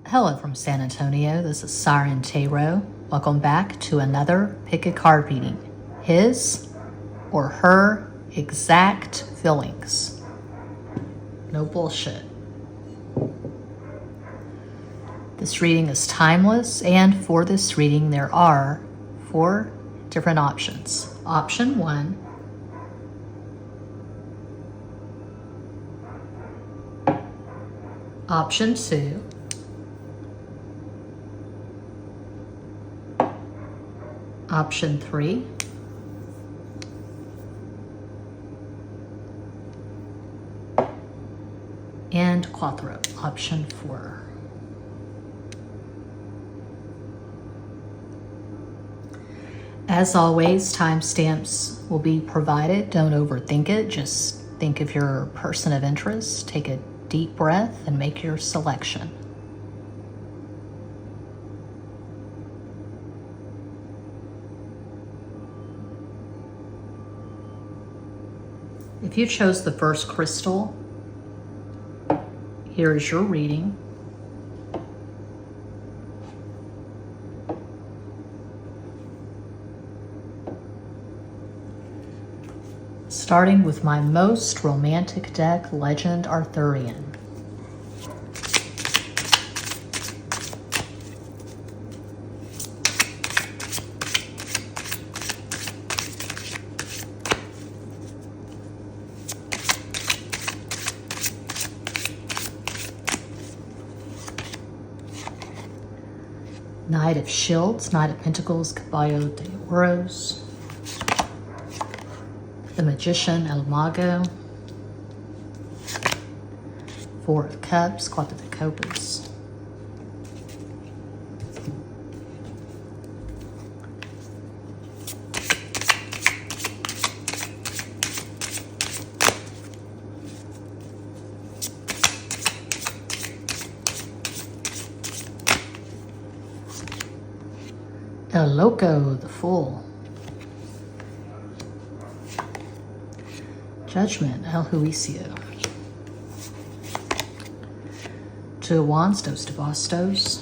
Hello from San Antonio, this is SIREN Tarot. Welcome back to another pick a card reading. His or her exact feelings. No bullshit. This reading is timeless, and for this reading there are 4 different options. Option 1. Option 2. Option 3. And Quattro, option 4. As always, timestamps will be provided. Don't overthink it. Just think of your person of interest. Take a deep breath and make your selection. If you chose the first crystal, here is your reading. Starting with my most romantic deck, Legend Arthurian. Knight of Shields, Knight of Pentacles, Caballo de Oros, the Magician, El Mago, 4 of Cups, Cuatro de Copas, El Loco, the Fool, Judgment, El Juicio, 2 of Wands, Dos de Bastos,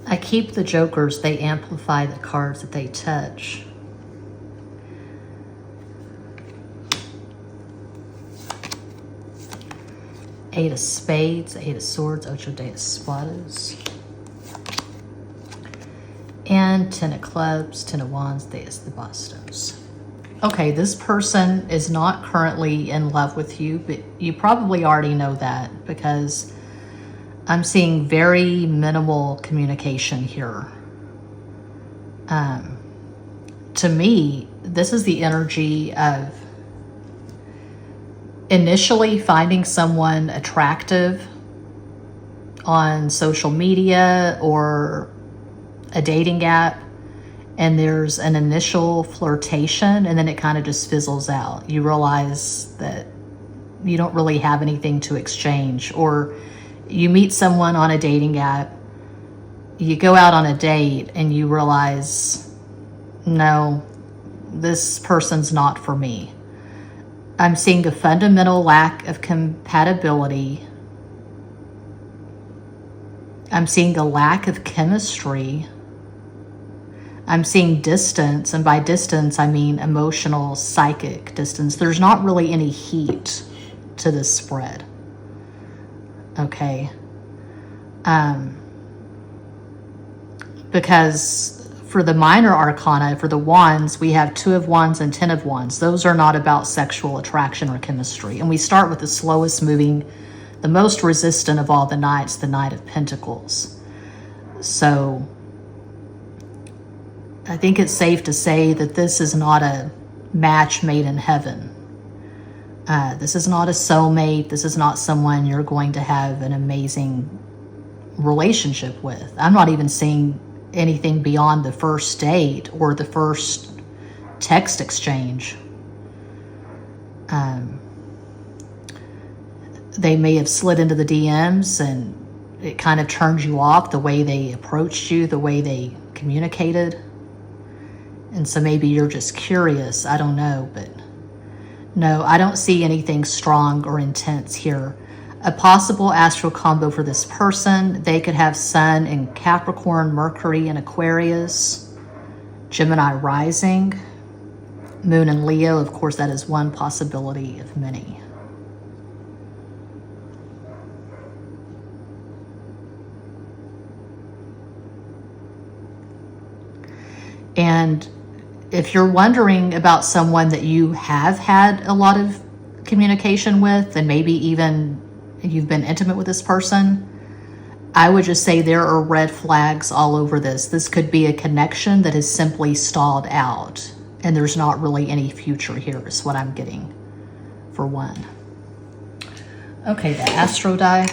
I keep the jokers, they amplify the cards that they touch. Eight of Spades, 8 of Swords, Ocho de Espadas, and 10 of Clubs, 10 of Wands, Deus de Bastos. Okay, this person is not currently in love with you, but you probably already know that because I'm seeing very minimal communication here. To me, this is the energy of initially finding someone attractive on social media or a dating app, and there's an initial flirtation, and then it kind of just fizzles out. You realize that you don't really have anything to exchange, or you meet someone on a dating app, you go out on a date, and you realize, no, this person's not for me. I'm seeing a fundamental lack of compatibility. I'm seeing a lack of chemistry. I'm seeing distance, and by distance, I mean emotional, psychic distance. There's not really any heat to this spread. Okay. Because for the minor arcana, for the wands, we have 2 of Wands and 10 of Wands. Those are not about sexual attraction or chemistry. And we start with the slowest moving, the most resistant of all the knights, the Knight of Pentacles. So I think it's safe to say that this is not a match made in heaven. This is not a soulmate. This is not someone you're going to have an amazing relationship with. I'm not even seeing anything beyond the first date or the first text exchange. They may have slid into the DMs and it kind of turned you off, the way they approached you, the way they communicated. And so maybe you're just curious. I don't know, but no, I don't see anything strong or intense here. A possible astral combo for this person, they could have Sun in Capricorn, Mercury in Aquarius, Gemini rising, Moon in Leo. Of course, that is one possibility of many. And if you're wondering about someone that you have had a lot of communication with, and maybe even you've been intimate with this person, I would just say there are red flags all over this. This could be a connection that is simply stalled out, and there's not really any future here, is what I'm getting for one. Okay, the Astro die.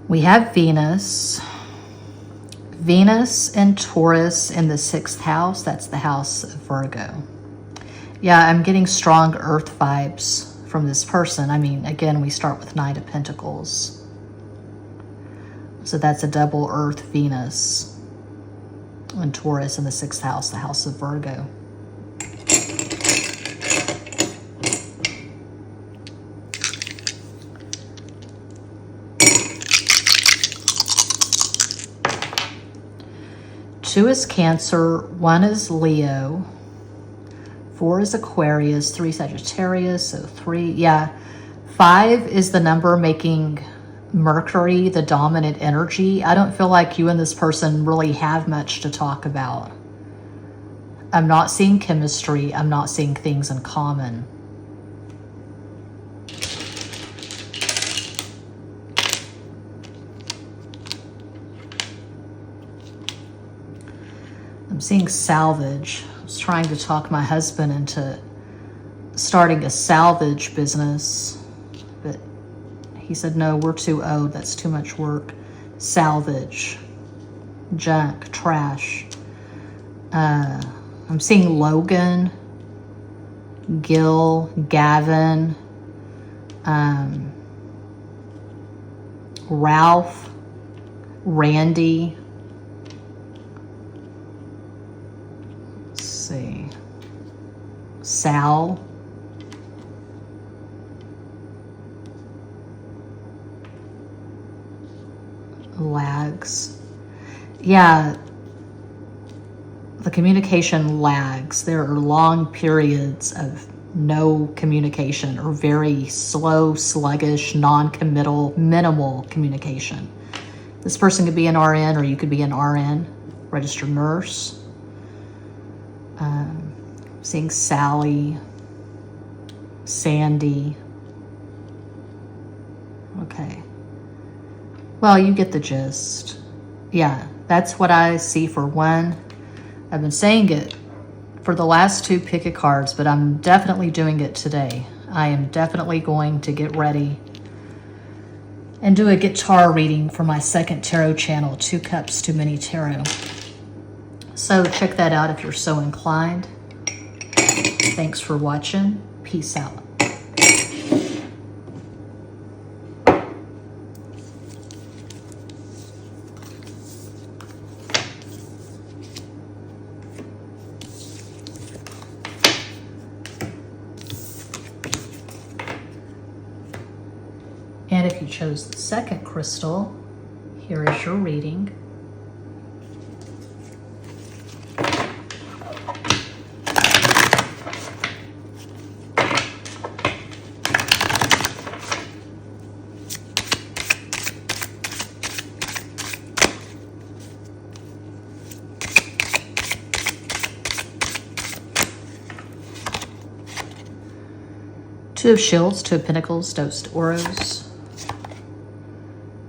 We have Venus. Venus and Taurus in the 6th house. That's the house of Virgo. Yeah, I'm getting strong earth vibes from this person. I mean, again, we start with Knight of Pentacles. So that's a double earth Venus and Taurus in the 6th house, the house of Virgo. Two is Cancer, 1 is Leo, 4 is Aquarius, 3 Sagittarius, so 3, yeah. 5 is the number making Mercury the dominant energy. I don't feel like you and this person really have much to talk about. I'm not seeing chemistry. I'm not seeing things in common. I'm seeing salvage. I was trying to talk my husband into starting a salvage business, but he said, no, we're too old. That's too much work. Salvage, junk, trash. I'm seeing Logan, Gil, Gavin, Ralph, Randy. See, Sal, lags. Yeah, the communication lags. There are long periods of no communication or very slow, sluggish, non-committal, minimal communication. This person could be an RN, or you could be an RN, registered nurse. Seeing Sally, Sandy. Okay. Well, you get the gist. Yeah, that's what I see for one. I've been saying it for the last 2 pick a cards, but I'm definitely doing it today. I am definitely going to get ready and do a guitar reading for my second tarot channel, 2 Cups Too Many Tarot. So check that out if you're so inclined. Thanks for watching. Peace out. And if you chose the second crystal, here is your reading. Two of Shields, Two of Pentacles, Dos de Oros,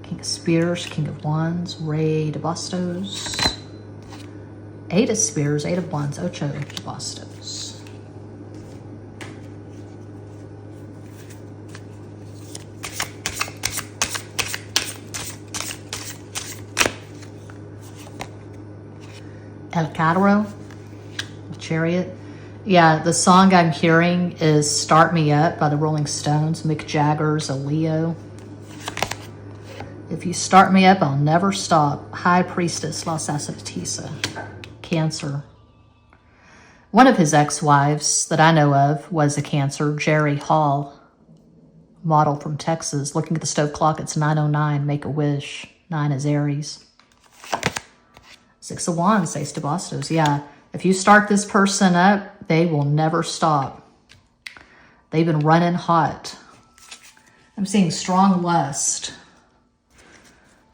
King of Spears, King of Wands, Rey de Bastos, 8 of Spears, 8 of Wands, Ocho de Bastos. El Carro, Chariot. Yeah, the song I'm hearing is Start Me Up by the Rolling Stones. Mick Jagger's a Leo. If you start me up, I'll never stop. High Priestess, La Sacerdotisa, Cancer. One of his ex-wives that I know of was a Cancer, Jerry Hall, model from Texas. Looking at the stove clock, it's 9:09, make a wish. 9 is Aries. 6 of Wands, Seis de Bastos. Yeah, if you start this person up, they will never stop. They've been running hot. I'm seeing strong lust.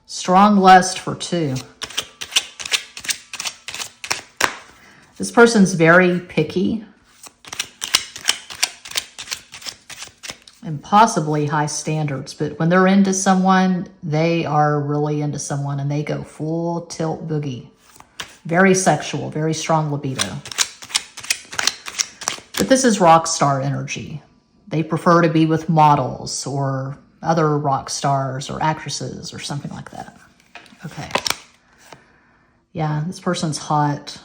Strong lust for 2. This person's very picky and possibly high standards, but when they're into someone, they are really into someone and they go full tilt boogie. Very sexual, very strong libido. But this is rock star energy. They prefer to be with models or other rock stars or actresses or something like that. Okay. Yeah, this person's hot.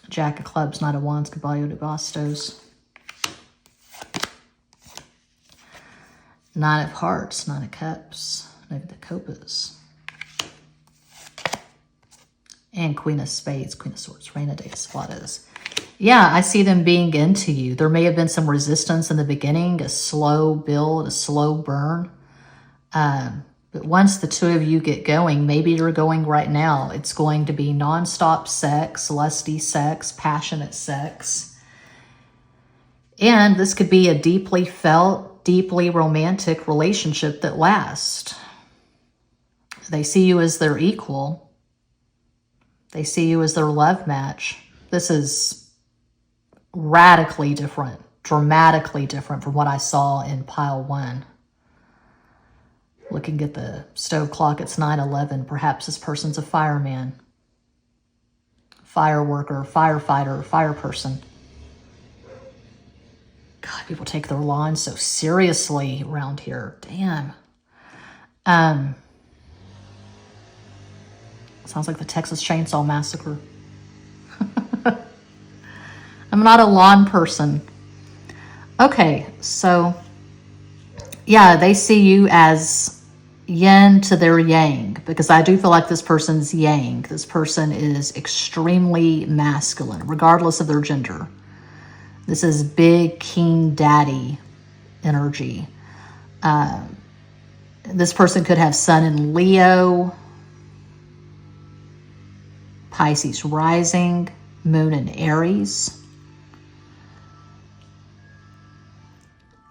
Jack of Clubs, Knight of Wands, Caballo de Bastos. 9 of Hearts, 9 of Cups, Knight of the Copas. And Queen of Spades, Queen of Swords, Reina de Espadas. Yeah, I see them being into you. There may have been some resistance in the beginning, a slow build, a slow burn. But once the 2 of you get going, maybe you're going right now, it's going to be nonstop sex, lusty sex, passionate sex. And this could be a deeply felt, deeply romantic relationship that lasts. They see you as their equal. They see you as their love match. This is radically different, dramatically different from what I saw in pile 1. Looking at the stove clock, it's 9:11. Perhaps this person's a fireman, fire worker, firefighter, fire person. God, people take their lawn so seriously around here. Damn. Sounds like the Texas Chainsaw Massacre. I'm not a lawn person. Okay, so yeah, they see you as yin to their yang, because I do feel like this person's yang. This person is extremely masculine, regardless of their gender. This is big king daddy energy. This person could have sun in Leo, Pisces rising, moon in Aries.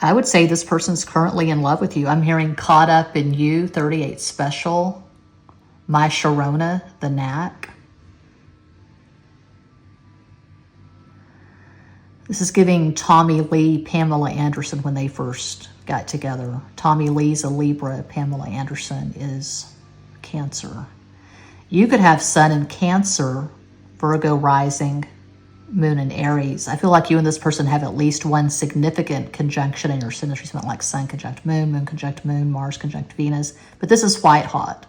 I would say this person's currently in love with you. I'm hearing Caught Up in You, 38 Special, My Sharona, The Knack. This is giving Tommy Lee, Pamela Anderson when they first got together. Tommy Lee's a Libra, Pamela Anderson is Cancer. You could have Sun in Cancer, Virgo rising, Moon in Aries. I feel like you and this person have at least one significant conjunction in your synastry, something like Sun conjunct Moon, Moon conjunct Moon, Mars conjunct Venus. But this is white hot.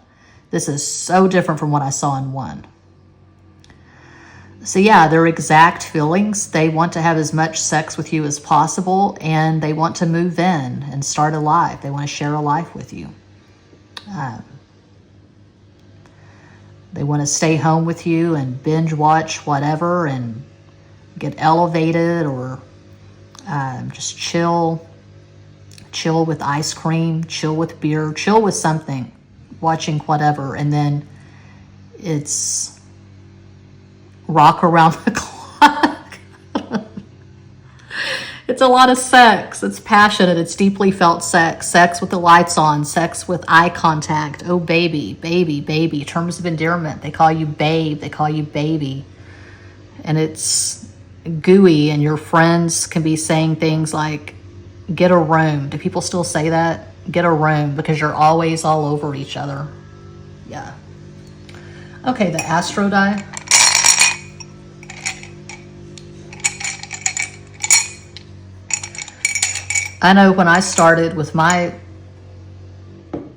This is so different from what I saw in 1. So yeah, their exact feelings. They want to have as much sex with you as possible, and they want to move in and start a life. They want to share a life with you. They want to stay home with you and binge watch whatever and get elevated, or just chill with ice cream, chill with beer, chill with something, watching whatever, and then it's rock around the clock. It's a lot of sex. It's passionate. It's deeply felt sex. Sex with the lights on. Sex with eye contact. Oh, baby, baby, baby. Terms of endearment. They call you babe. They call you baby. And it's gooey, and your friends can be saying things like, get a room. Do people still say that? Get a room, because you're always all over each other. Yeah. Okay, the Astro die. I know when I started with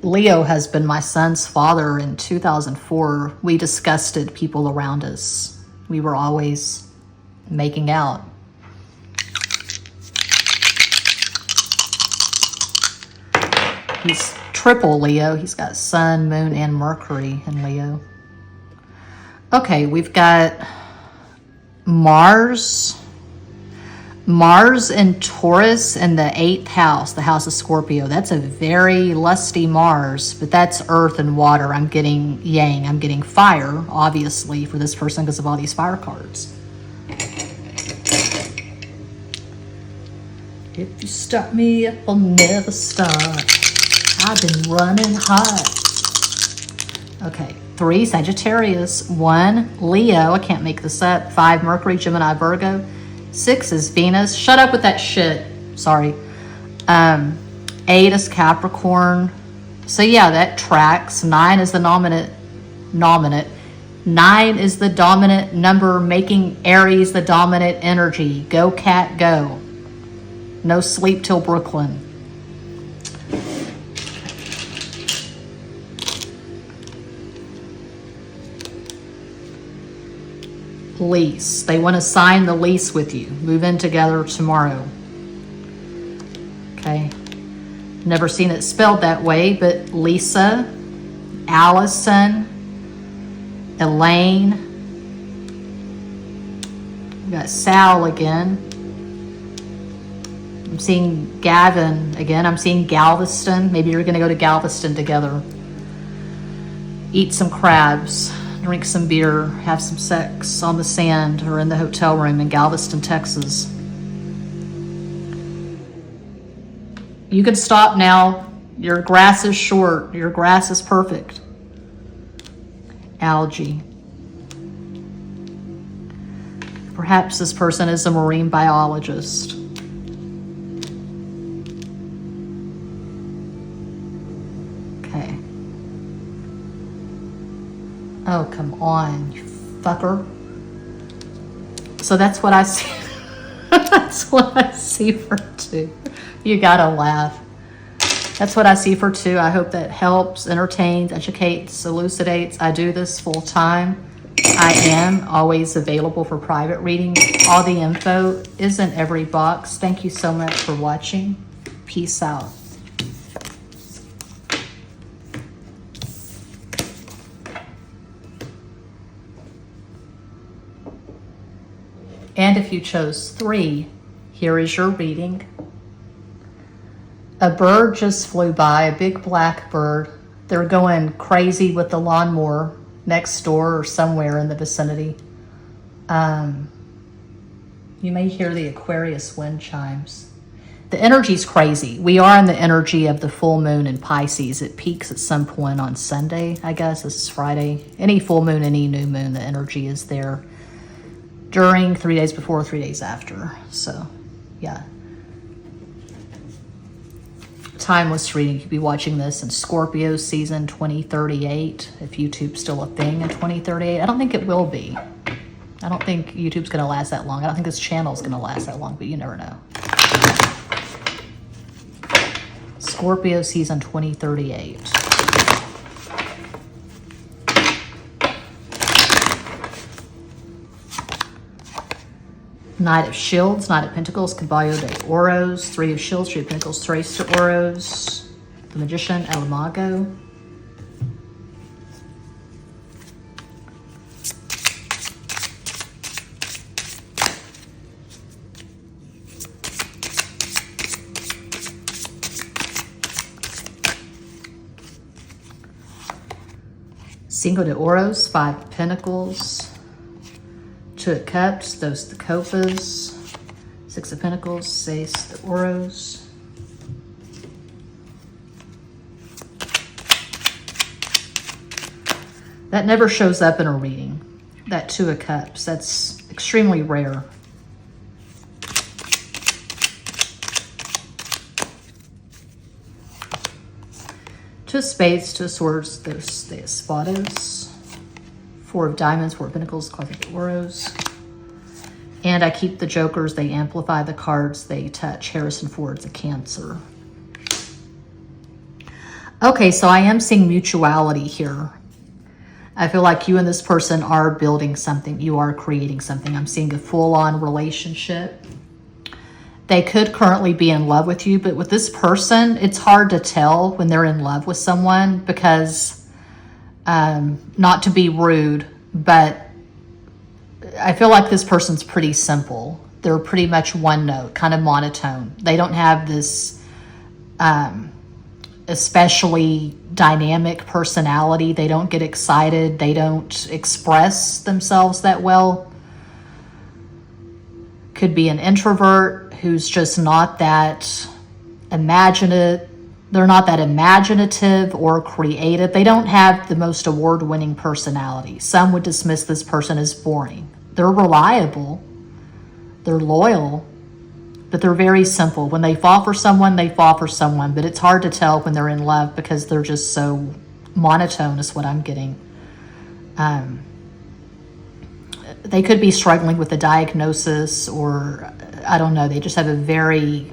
Leo has been my son's father in 2004, we disgusted people around us. We were always making out. He's triple Leo. He's got Sun, Moon, and Mercury in Leo. Okay, we've got Mars. Mars and Taurus in the 8th house, the house of Scorpio. That's a very lusty Mars, but that's earth and water. I'm getting yang. I'm getting fire, obviously, for this person because of all these fire cards. If you stop me up, I'll never stop. I've been running hot. Okay, 3, Sagittarius. 1, Leo. I can't make this up. 5, Mercury, Gemini, Virgo. 6 is Venus. Shut up with that shit. Sorry. 8 is Capricorn. So yeah, that tracks. 9 is the nominate. 9 is the dominant number, making Aries the dominant energy. Go, cat, go. No sleep till Brooklyn. Lease. They want to sign the lease with you. Move in together tomorrow. Okay. Never seen it spelled that way, but Lisa, Allison, Elaine. We got Sal again. I'm seeing Gavin again. I'm seeing Galveston. Maybe you're going to go to Galveston together. Eat some crabs. Drink some beer, have some sex on the sand or in the hotel room in Galveston, Texas. You can stop now. Your grass is short. Your grass is perfect. Algae. Perhaps this person is a marine biologist. Okay. Oh, come on, you fucker. So that's what I see. That's what I see for 2. You gotta laugh. That's what I see for 2. I hope that helps, entertains, educates, elucidates. I do this full time. I am always available for private reading. All the info is in every box. Thank you so much for watching. Peace out. And if you chose 3, here is your reading. A bird just flew by, a big black bird. They're going crazy with the lawnmower next door or somewhere in the vicinity. You may hear the Aquarius wind chimes. The energy's crazy. We are in the energy of the full moon in Pisces. It peaks at some point on Sunday, I guess. This is Friday. Any full moon, any new moon, the energy is there. During, 3 days before, 3 days after. So, yeah. Timeless reading. You could be watching this in Scorpio season 2038, if YouTube's still a thing in 2038. I don't think it will be. I don't think YouTube's going to last that long. I don't think this channel's going to last that long, but you never know. Scorpio season 2038. Knight of Shields, Knight of Pentacles, Caballo de Oros, 3 of Shields, 3 of Pentacles, Tres de Oros, the Magician, El Mago. Cinco de Oros, 5 of Pentacles, 2 of Cups, Dos de Copas, 6 of Pentacles, Seis de Oros. That never shows up in a reading, that 2 of Cups. That's extremely rare. Two of Spades, 2 of Swords, Dos de Espadas. 4 of Diamonds, 4 of Pentacles, Cuatro de Oros. And I keep the jokers. They amplify the cards they touch. Harrison Ford's a Cancer. Okay, so I am seeing mutuality here. I feel like you and this person are building something. You are creating something. I'm seeing a full-on relationship. They could currently be in love with you, but with this person, it's hard to tell when they're in love with someone because, not to be rude, but I feel like this person's pretty simple. They're pretty much one note, kind of monotone. They don't have this especially dynamic personality. They don't get excited. They don't express themselves that well. Could be an introvert who's just not that imaginative. They're not that imaginative or creative. They don't have the most award-winning personality. Some would dismiss this person as boring. They're reliable. They're loyal. But they're very simple. When they fall for someone, they fall for someone. But it's hard to tell when they're in love because they're just so monotone is what I'm getting. They could be struggling with a diagnosis or, I don't know, they just have a very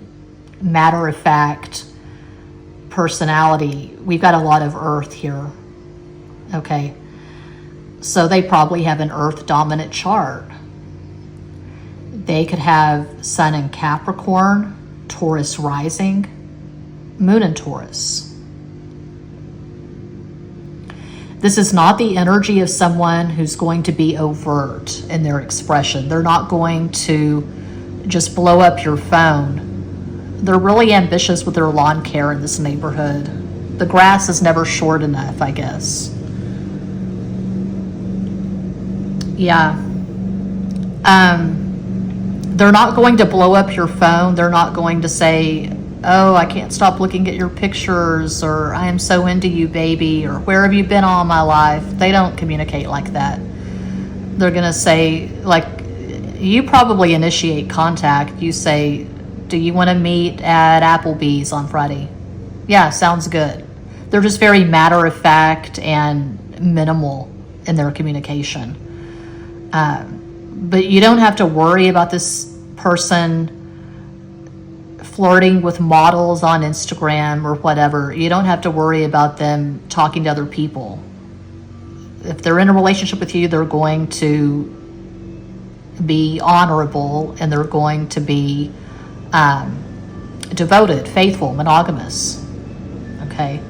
matter-of-fact personality. We've got a lot of earth here. Okay. So they probably have an earth-dominant chart. They could have Sun in Capricorn, Taurus rising, Moon in Taurus. This is not the energy of someone who's going to be overt in their expression. They're not going to just blow up your phone. They're really ambitious with their lawn care in this neighborhood. The grass is never short enough, I guess. Yeah. They're not going to blow up your phone. They're not going to say, oh, I can't stop looking at your pictures, or I am so into you, baby, or where have you been all my life? They don't communicate like that. They're going to say, like, you probably initiate contact. You say, do you want to meet at Applebee's on Friday? Yeah, sounds good. They're just very matter-of-fact and minimal in their communication. But you don't have to worry about this person flirting with models on Instagram or whatever. You don't have to worry about them talking to other people. If they're in a relationship with you, they're going to be honorable and they're going to be devoted, faithful, monogamous. Okay?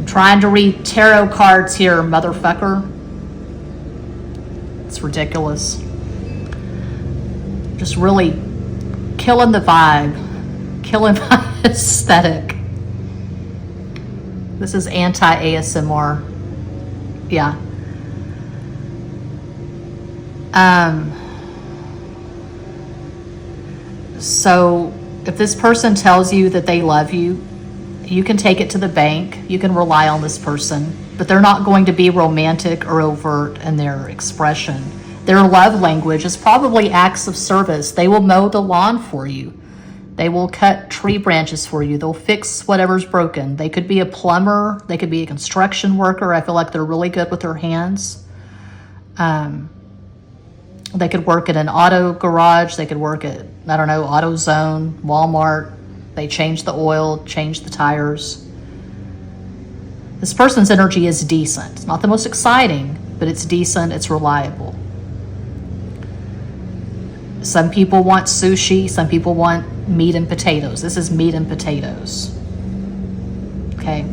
Trying to read tarot cards here, motherfucker. It's ridiculous. Just really killing the vibe, killing my aesthetic. This is anti-ASMR. Yeah. So if this person tells you that they love you, you can take it to the bank. You can rely on this person, but they're not going to be romantic or overt in their expression. Their love language is probably acts of service. They will mow the lawn for you. They will cut tree branches for you. They'll fix whatever's broken. They could be a plumber. They could be a construction worker. I feel like they're really good with their hands. They could work at an auto garage. They could work at, I don't know, AutoZone, Walmart. They change the oil, change the tires. This person's energy is decent. It's not the most exciting, but it's decent, it's reliable. Some people want sushi, some people want meat and potatoes. This is meat and potatoes. Okay.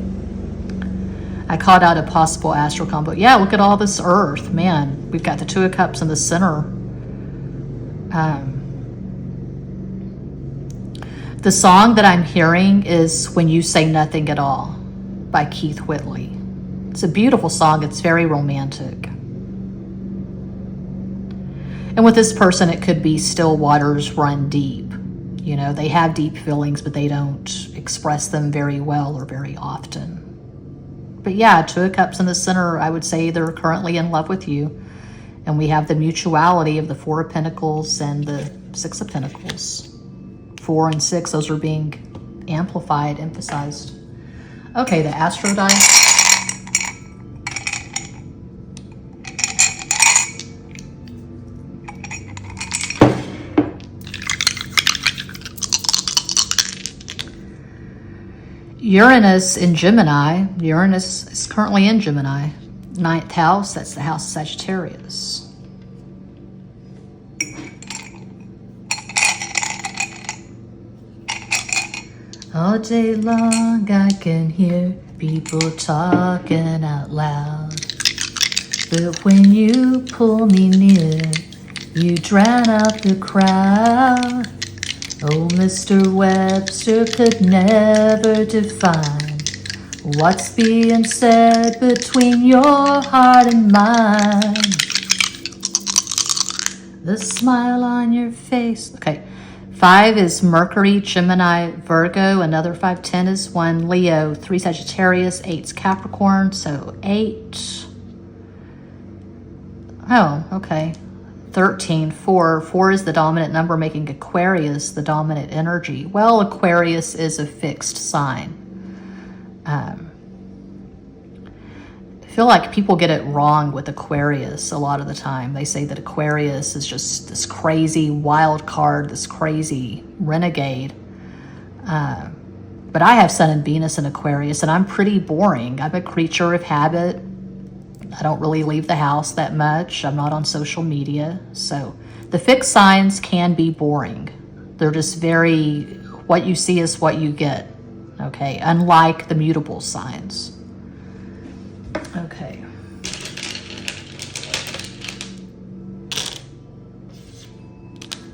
I called out a possible astral combo. Yeah, look at all this earth. Man, we've got the Two of Cups in the center. The song that I'm hearing is When You Say Nothing at All by Keith Whitley. It's a beautiful song. It's very romantic. And with this person, it could be still waters run deep. You know, they have deep feelings, but they don't express them very well or very often. But yeah, Two of Cups in the center, I would say they're currently in love with you. And we have the mutuality of the Four of Pentacles and the Six of Pentacles. 4 and 6, those are being amplified, emphasized. Okay, the Astro dice. Uranus in Gemini. Uranus is currently in Gemini. 9th house, that's the house of Sagittarius. All day long I can hear people talking out loud. But when you pull me near, you drown out the crowd. Oh, Mr. Webster could never define what's being said between your heart and mine. The smile on your face. Okay. 5 is Mercury, Gemini, Virgo. Another 5, 10 is 1, Leo, 3 Sagittarius, 8's Capricorn, so 8. Oh, okay. 13, 4. 4 is the dominant number, making Aquarius the dominant energy. Well, Aquarius is a fixed sign. I feel like people get it wrong with Aquarius a lot of the time. They say that Aquarius is just this crazy wild card, this crazy renegade. But I have Sun and Venus in Aquarius, and I'm pretty boring. I'm a creature of habit. I don't really leave the house that much. I'm not on social media. So the fixed signs can be boring. They're just very, what you see is what you get. Okay, unlike the mutable signs. Okay.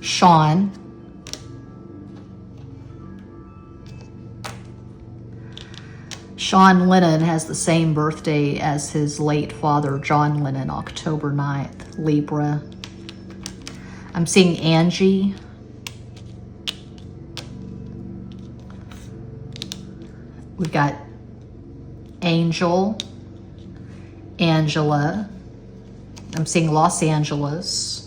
Sean. Sean Lennon has the same birthday as his late father, John Lennon, October 9th, Libra. I'm seeing Angie. We've got Angel, Angela. I'm seeing Los Angeles.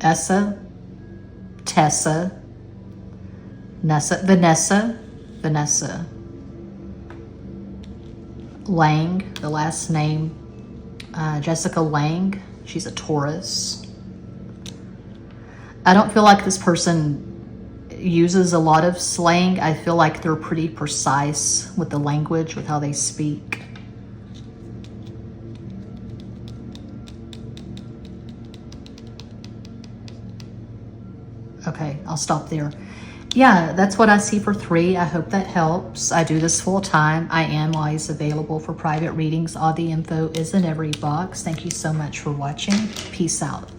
Essa, Tessa, Vanessa, Lang, the last name, Jessica Lang. She's a Taurus. I don't feel like this person uses a lot of slang. I feel like they're pretty precise with the language, with how they speak. Okay, I'll stop there. Yeah, that's what I see for 3. I hope that helps. I do this full time. I am always available for private readings. All the info is in every box. Thank you so much for watching. Peace out.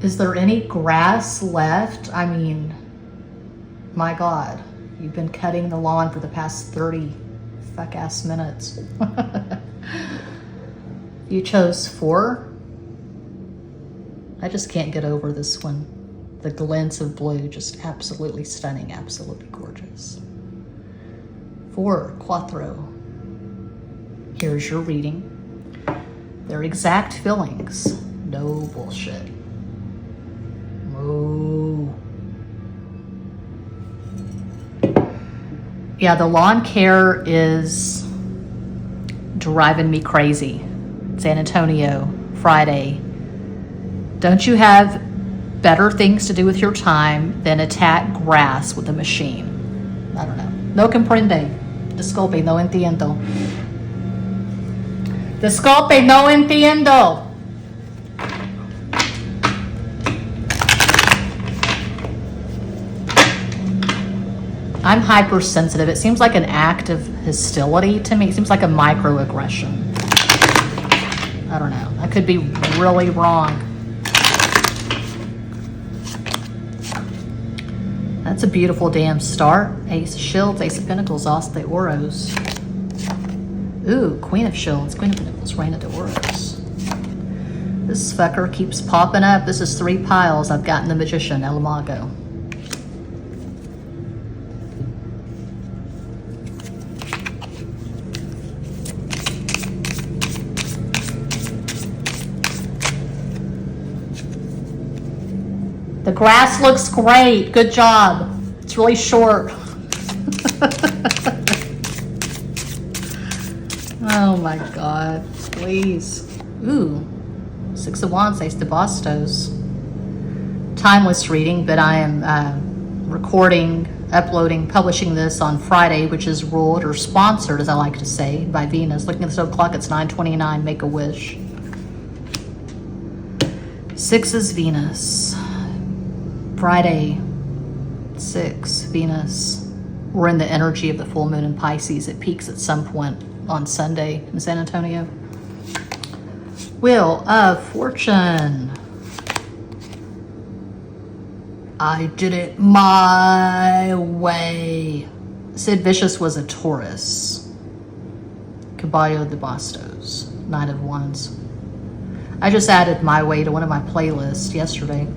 Is there any grass left? I mean, my God, you've been cutting the lawn for the past 30 fuck-ass minutes. You chose 4? I just can't get over this one. The glints of blue, just absolutely stunning, absolutely gorgeous. 4, cuatro. Here's your reading. Their exact feelings. No bullshit. Oh. Yeah, the lawn care is driving me crazy. San Antonio, Friday. Don't you have better things to do with your time than attack grass with a machine? I don't know. No comprende. Disculpe, no entiendo. Disculpe, no entiendo. I'm hypersensitive. It seems like an act of hostility to me. It seems like a microaggression. I don't know. I could be really wrong. That's a beautiful damn start. Ace of Shields, Ace of Pentacles, As de Oros. Ooh, Queen of Shields, Queen of Pentacles, Reina de Oros. This fucker keeps popping up. This is 3 piles. I've gotten the Magician, El Mago. The grass looks great. Good job. It's really short. Oh my God, please. Ooh, Six of Wands, Ace de Bastos. Timeless reading, but I am recording, uploading, publishing this on Friday, which is ruled or sponsored, as I like to say, by Venus. Looking at the clock, it's 9:29. Make a wish. Six is Venus. Friday, 6, Venus. We're in the energy of the full moon in Pisces. It peaks at some point on Sunday in San Antonio. Wheel of Fortune. I did it my way. Sid Vicious was a Taurus. Caballo de Bastos, Knight of Wands. I just added my way to one of my playlists yesterday.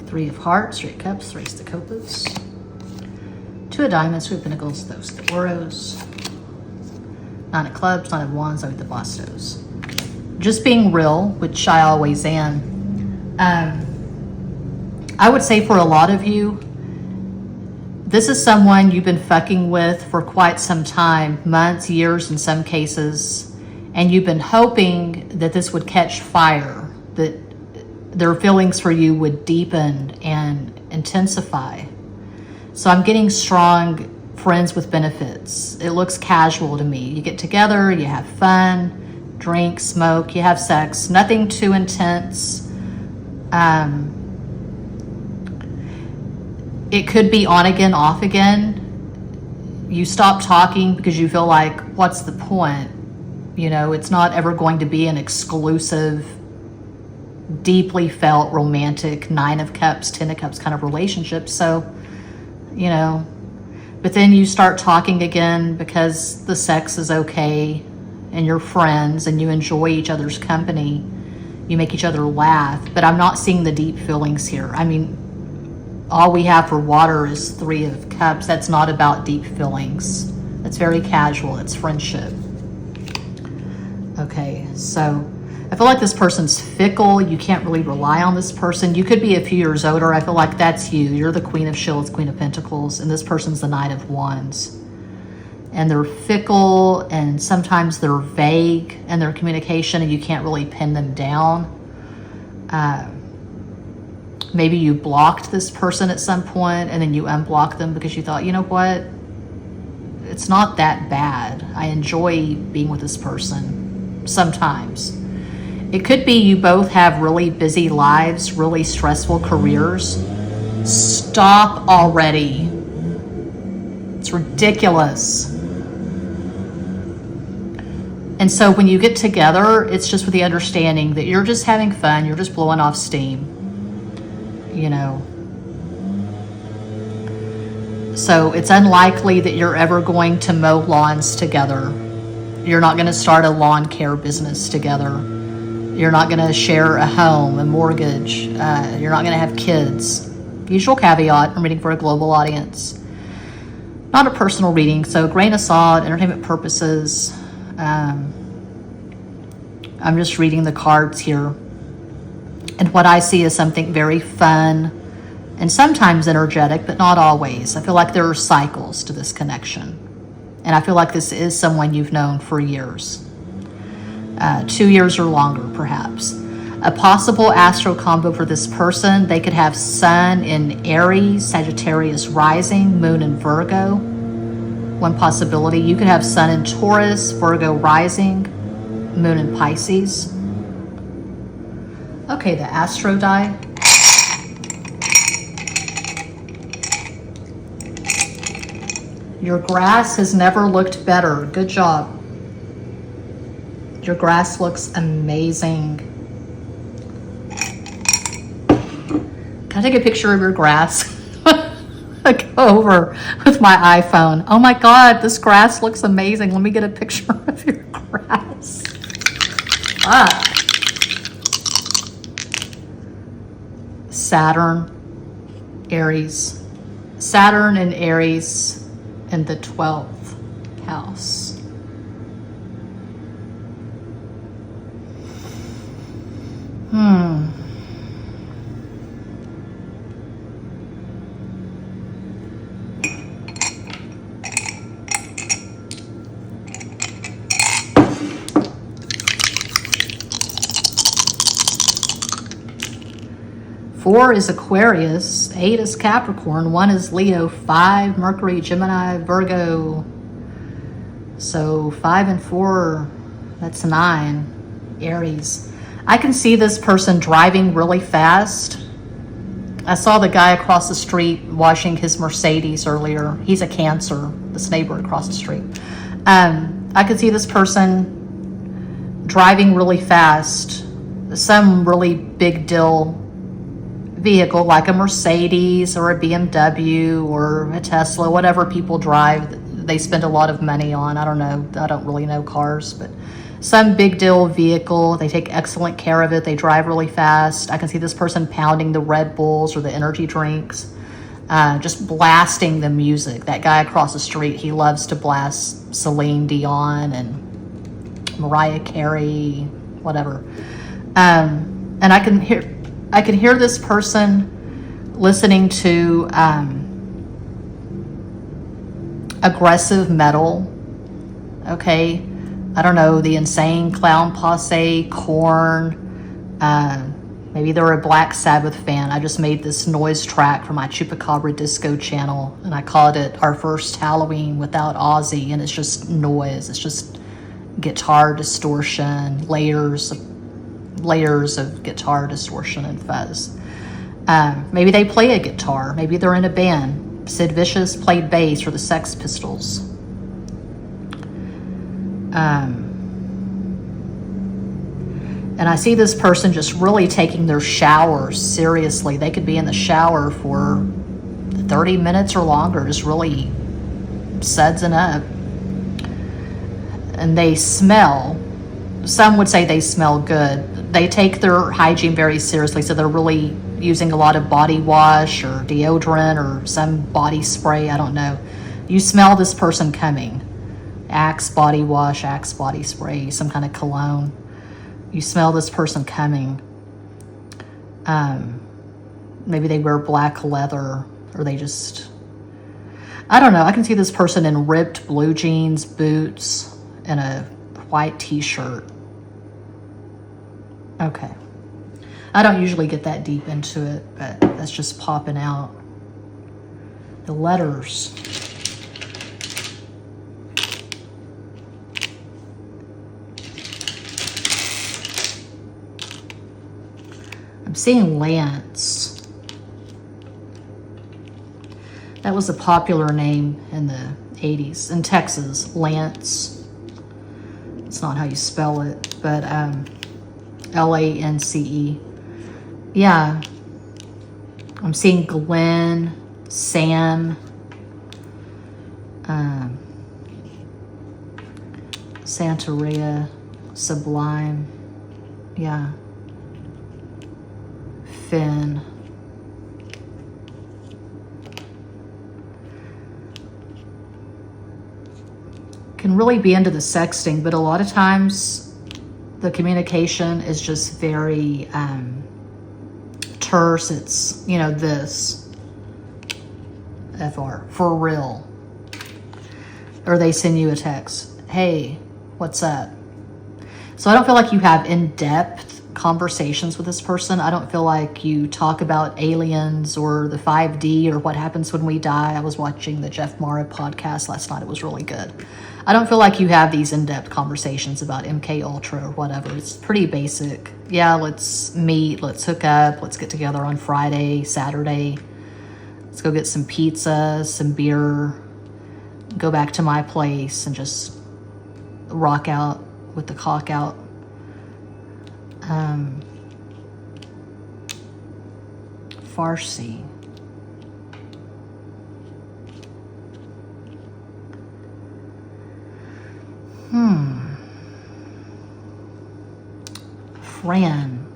Three of Hearts, Three of Cups, Three of Copas. Two of Diamonds, Two of Pentacles, those the Oros. Nine of Clubs, Nine of Wands, Nine of the Bastos. Just being real, which I always am. I would say for a lot of you, this is someone you've been fucking with for quite some time, months, years in some cases, and you've been hoping that this would catch fire, that their feelings for you would deepen and intensify. So I'm getting strong friends with benefits. It looks casual to me. You get together, you have fun, drink, smoke, you have sex, nothing too intense. It could be on again, off again. You stop talking because you feel like, what's the point? You know, it's not ever going to be an exclusive, deeply felt romantic Nine of Cups, Ten of Cups kind of relationship. So, you know, but then you start talking again because the sex is okay and you're friends and you enjoy each other's company. You make each other laugh, but I'm not seeing the deep feelings here. I mean, all we have for water is Three of Cups. That's not about deep feelings. That's very casual. It's friendship. Okay, so I feel like this person's fickle. You can't really rely on this person. You could be a few years older. I feel like that's you. You're the Queen of Shields, Queen of Pentacles, and this person's the Knight of Wands. And they're fickle, and sometimes they're vague in their communication, and you can't really pin them down. Maybe you blocked this person at some point, and then you unblocked them because you thought, you know what? It's not that bad. I enjoy being with this person sometimes. It could be you both have really busy lives, really stressful careers. Stop already. It's ridiculous. And so when you get together, it's just with the understanding that you're just having fun, you're just blowing off steam, you know. So it's unlikely that you're ever going to mow lawns together. You're not going to start a lawn care business together. You're not going to share a home, a mortgage. You're not going to have kids. Usual caveat, I'm reading for a global audience. Not a personal reading, so grain of salt, entertainment purposes. I'm just reading the cards here. And what I see is something very fun and sometimes energetic, but not always. I feel like there are cycles to this connection. And I feel like this is someone you've known for years. 2 years or longer, perhaps. A possible astro combo for this person, they could have Sun in Aries, Sagittarius rising, Moon in Virgo. One possibility. You could have Sun in Taurus, Virgo rising, Moon in Pisces. Okay, the astro die. Your grass has never looked better. Good job. Your grass looks amazing. Can I take a picture of your grass? I go over with my iPhone. Oh my God, this grass looks amazing. Let me get a picture of your grass. Saturn. Aries. Saturn and Aries in the 12th house. Four is Aquarius, 8 is Capricorn, 1 is Leo, 5 Mercury, Gemini, Virgo. So 5 and 4, that's 9, Aries. I can see this person driving really fast. I saw the guy across the street washing his Mercedes earlier. He's a Cancer, this neighbor across the street. I could see this person driving really fast, some really big deal vehicle like a Mercedes or a BMW or a Tesla, whatever people drive, they spend a lot of money on. I don't know. I don't really know cars, but some big deal vehicle. They take excellent care of it. They drive really fast. I can see this person pounding the Red Bulls or the energy drinks, just blasting the music. That guy across the street, he loves to blast Celine Dion and Mariah Carey, whatever. And I can hear this person listening to aggressive metal. Okay, I don't know, the Insane Clown Posse, Korn. Maybe they're a Black Sabbath fan. I just made this noise track for my Chupacabra Disco channel, and I called it Our First Halloween Without Ozzy, and it's just noise. It's just guitar distortion, layers of guitar distortion and fuzz. Maybe they play a guitar. Maybe they're in a band. Sid Vicious played bass for the Sex Pistols. And I see this person just really taking their shower seriously. They could be in the shower for 30 minutes or longer, just really sudsing up. And they smell. Some would say they smell good. They take their hygiene very seriously, so they're really using a lot of body wash or deodorant or some body spray, I don't know. You smell this person coming. Axe body wash, Axe body spray, some kind of cologne. You smell this person coming. Maybe they wear black leather, or they just, I don't know. I can see this person in ripped blue jeans, boots, and a white t-shirt. Okay. I don't usually get that deep into it, but that's just popping out. The letters. I'm seeing Lance. That was a popular name in the 80s in Texas, Lance. It's not how you spell it, but Lance. Yeah. I'm seeing Glenn, Sam, Santeria, Sublime. Yeah. Finn. Can really be into the sexting, but a lot of times the communication is just very terse. It's, you know, this FR, for real. Or they send you a text, hey, what's up? So I don't feel like you have in-depth conversations with this person. I don't feel like you talk about aliens or the 5D or what happens when we die. I was watching the Jeff Mara podcast last night. It was really good. I don't feel like you have these in-depth conversations about MK Ultra or whatever. It's pretty basic. Yeah, let's meet, let's hook up, let's get together on Friday, Saturday. Let's go get some pizza, some beer, go back to my place and just rock out with the cock out. Farsi. Fran.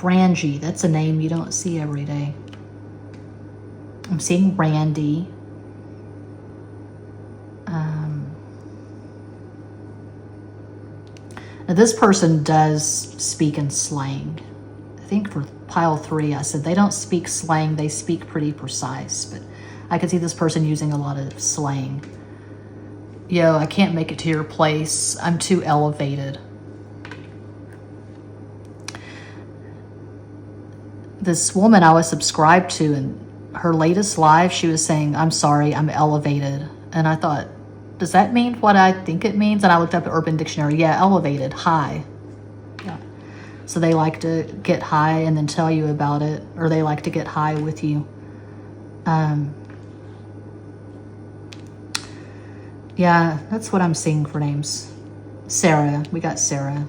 Frangie, that's a name you don't see every day. I'm seeing Randy. Now this person does speak in slang. I think for pile 3, I said they don't speak slang, they speak pretty precise, but I could see this person using a lot of slang. Yo, I can't make it to your place. I'm too elevated. This woman I was subscribed to, in her latest live, she was saying, I'm sorry, I'm elevated. And I thought, does that mean what I think it means? And I looked up at Urban Dictionary. Yeah, elevated, high. Yeah. So they like to get high and then tell you about it, or they like to get high with you. Yeah, that's what I'm seeing for names. Sarah, we got Sarah.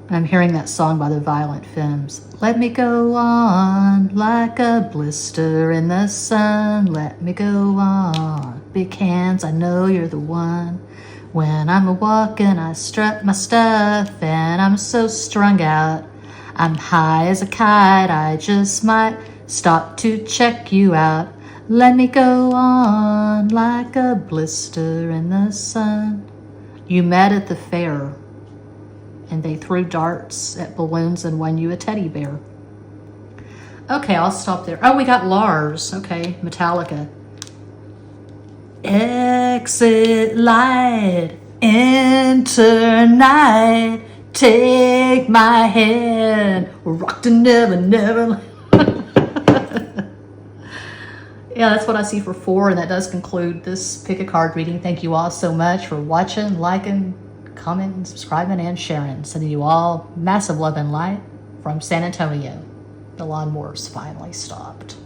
And I'm hearing that song by the Violent Femmes. Let me go on like a blister in the sun. Let me go on. Big hands, I know you're the one. When I'm a-walking, I strut my stuff, and I'm so strung out. I'm high as a kite, I just might stop to check you out. Let me go on like a blister in the sun. You met at the fair, and they threw darts at balloons and won you a teddy bear. Okay, I'll stop there. Oh, we got Lars. Okay, Metallica. Exit light, enter night, take my hand, rock to never, never. Yeah, that's what I see for 4, and that does conclude this pick a card reading. Thank you all so much for watching, liking, commenting, subscribing, and sharing. Sending you all massive love and light from San Antonio. The lawnmower's finally stopped.